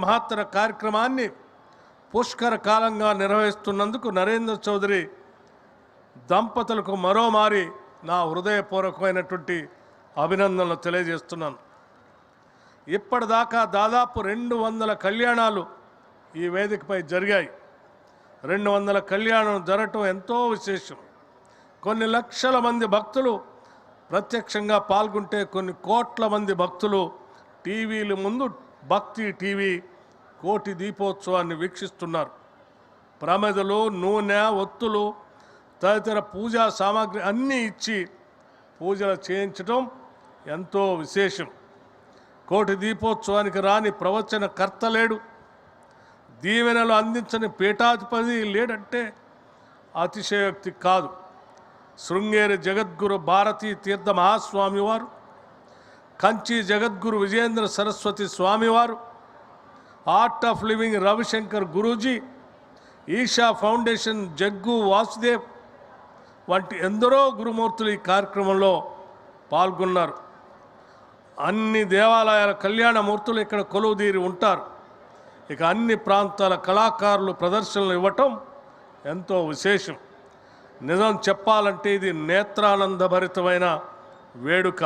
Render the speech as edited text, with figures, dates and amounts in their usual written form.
మహత్తర కార్యక్రమాన్ని పుష్కర కాలంగా నిర్వహిస్తున్నందుకు నరేంద్ర చౌదరి దంపతులకు మరోమారి నా హృదయపూర్వకమైనటువంటి అభినందనలు తెలియజేస్తున్నాను. ఇప్పటిదాకా దాదాపు 200 కళ్యాణాలు ఈ వేదికపై జరిగాయి. 200 కళ్యాణం జరగటం ఎంతో విశేషం. కొన్ని లక్షల మంది భక్తులు ప్రత్యక్షంగా పాల్గొంటే కొన్ని కోట్ల మంది భక్తులు టీవీల ముందు భక్తి టీవీ కోటి దీపోత్సవాన్ని వీక్షిస్తున్నారు. ప్రమిదలు, నూనె, ఒత్తులు తదితర పూజా సామాగ్రి అన్నీ ఇచ్చి పూజలు చేయించడం ఎంతో విశేషం. కోటి దీపోత్సవానికి రాని ప్రవచనకర్త లేడు, దీవెనలు అందించని పీఠాధిపతి లేడంటే అతిశయోక్తి కాదు. శృంగేరి జగద్గురు భారతీ తీర్థ మహాస్వామివారు, కంచి జగద్గురు విజయేంద్ర సరస్వతి స్వామివారు, art of living Ravi Shankar Guruji, Isha foundation Jaggu Vasudev వంటి ఎందరో గురుమూర్తులు ఈ కార్యక్రమంలో పాల్గొన్నారు. అన్ని దేవాలయాల కళ్యాణమూర్తులు ఇక్కడ కొలువుదీరి ఉంటారు. ఇక అన్ని ప్రాంతాల కళాకారులు ప్రదర్శనలు ఇవ్వటం ఎంతో విశేషం. నిజం చెప్పాలంటే ఇది నేత్రానందభరితమైన వేడుక.